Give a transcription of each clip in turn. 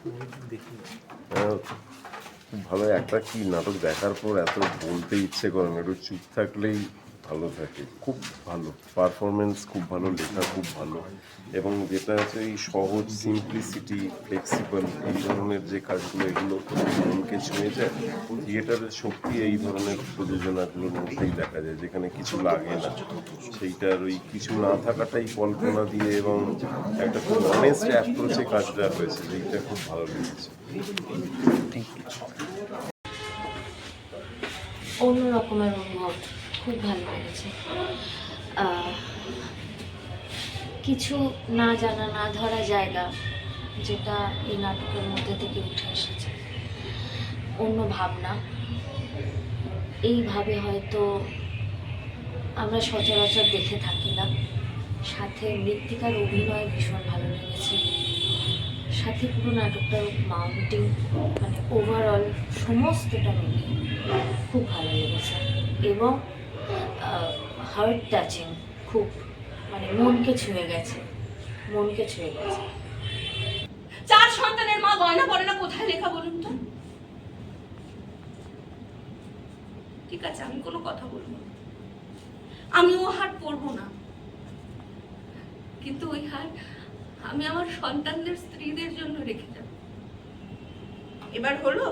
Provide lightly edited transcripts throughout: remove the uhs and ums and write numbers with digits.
খুব ভালো একটা কি নাটক দেখার পর এত বলতে ইচ্ছে করে না, একটু চুপ থাকলেই ভালো থাকে। খুব ভালো পারফরমেন্স, খুব ভালো লেখা, খুব ভালো। এবং যেটা হচ্ছে এই সহজ সিম্পলিসিটি, ফ্লেক্সিবল এই ধরনের যে কাজগুলো, এগুলো মনকে ছুঁয়ে যায়। থিয়েটারের শক্তি এই ধরনের প্রযোজনাগুলোর মধ্যেই দেখা যায়, যেখানে কিছু লাগে না, সেইটার ওই কিছু না থাকাটাই কল্পনা দিয়ে এবং একটা খুব অনেস্ট অ্যাপ্রোচে কাজটা হয়েছে, যেইটা খুব ভালো লেগেছে। অন্য রকমের অনুভব, খুব ভালো লেগেছে। কিছু না জানা না ধরা জায়গা যেটা এই নাটকের মধ্যে থেকে উঠে এসেছে, অন্য ভাবনা। এইভাবে হয়তো আমরা সচরাচর দেখে থাকি না। সাথে মৃত্তিকার অভিনয় ভীষণ ভালো লেগেছে, সাথে পুরো নাটকটার মাউন্টিং, মানে ওভারঅল সমস্তটা মিলিয়ে খুব ভালো লেগেছে। এবং হার্ট টাচিং, খুব মানে মনকে ছুঁয়ে গেছে, মনকে ছুঁয়ে গেছে। 4 সন্তানের মা গয়না পরে না, কোথায় লেখা বলুন তো? ঠিক আছে, আমি কোনো কথা বলবো না, আমিও হাট পরবো না, কিন্তু ওই হাট আমি আমার সন্তানদের স্ত্রীদের জন্য রেখে যাব। এবার হলো,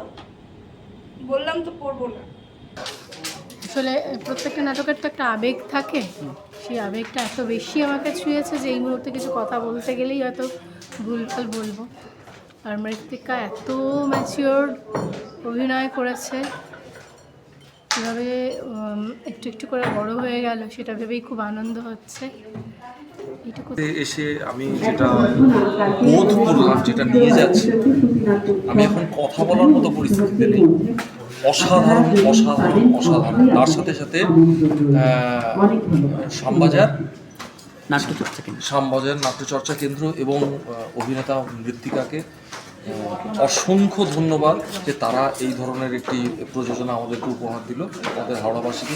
বললাম তো পরবো না। আসলে প্রত্যেকটা নাটকের তো একটা আবেগ থাকে, সেই আবেগটা এত বেশি আমাকে ছুঁয়েছে যে এই মুহূর্তে কিছু কথা বলতে গেলেই হয়তো ভুলভাল বলবো। আর মৃত্তিকা এত ম্যাচিওর অভিনয় করেছে, কীভাবে একটু একটু করে বড় হয়ে গেল সেটা ভেবেই খুব আনন্দ হচ্ছে। এসে আমি যেটা বোধ করলাম, যেটা নিয়ে যাচ্ছি, আমি এখন কথা বলার মতো পরিস্থিতিতে নেই। অসাধারণ অসাধারণ অসাধারণ। তার সাথে সাথে শ্যামবাজার নাট্যচর্চা কেন্দ্র এবং অভিনেতা মৃত্তিকাকে অসংখ্য ধন্যবাদ যে তারা এই ধরনের একটি প্রযোজনা আমাদেরকে উপহার দিল। আমাদের হাওড়াবাসীকে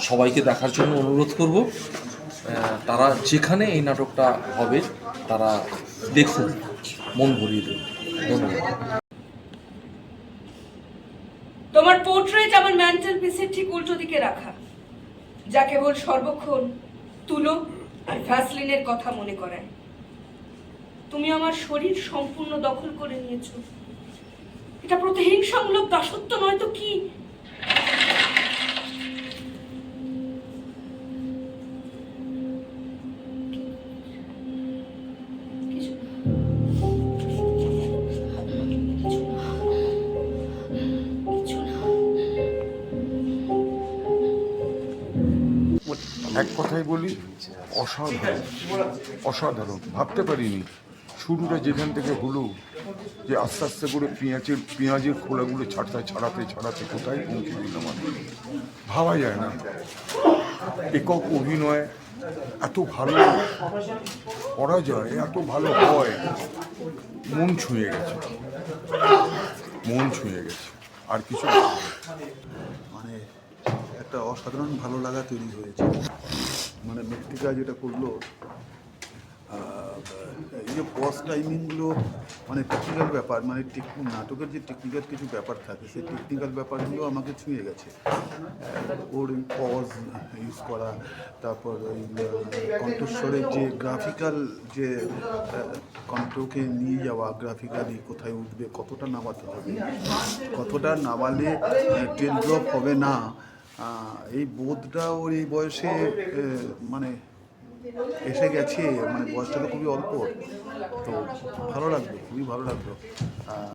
সবাইকে দেখার জন্য অনুরোধ করব। তারা যেখানে এই নাটকটা হবে তারা দেখুন, মন ভরিয়ে দেবে। ধন্যবাদ। তোমার পোর্ট্রেট আমার ম্যান্টেল পিসের ঠিক উল্টো দিকে রাখা, যা কেবল সর্বক্ষণ তুলো আর ভ্যাসলিনের কথা মনে করায়। তুমি আমার শরীর সম্পূর্ণ দখল করে নিয়েছো। এটা প্রতিহিংসামূলক দাসত্ব নয় তো কি? এক কথায় বলি, অসাধারণ অসাধারণ। ভাবতে পারিনি শুরুটা যেখান থেকে হলো, যে আস্তে আস্তে করে পেঁয়াজের খোলাগুলো ছাড়াতে কোথায় পৌঁছে দিলাম আমি, ভাবা যায় না। একক অভিনয় এত ভালো করা যায়, এত ভালো হয়, মন ছুঁয়ে গেছে, আর কিছু মানে একটা অসাধারণ ভালো লাগা তৈরি হয়েছে। মানে মৃত্তিকা যেটা করলো, এই যে পজ টাইমিংগুলো, মানে টেকনিক্যাল ব্যাপার, মানে নাটকের যে টেকনিক্যাল কিছু ব্যাপার থাকে, সেই টেকনিক্যাল ব্যাপারগুলো আমাকে ছুঁয়ে গেছে। ওর ওই পজ ইউজ করা, তারপর ওই কণ্ঠস্বরের যে গ্রাফিক্যাল, যে কণ্ঠকে নিয়ে যাওয়া, গ্রাফিক্যালি কোথায় উঠবে, কতটা নামাতে হবে, কতটা নামালে ট্রেন ড্রপ হবে না, এই বোধটা ওর এই বয়সে মানে এসে গেছে। মানে বয়সটা তো খুবই অল্প, তো ভালো লাগলো, খুবই ভালো লাগলো।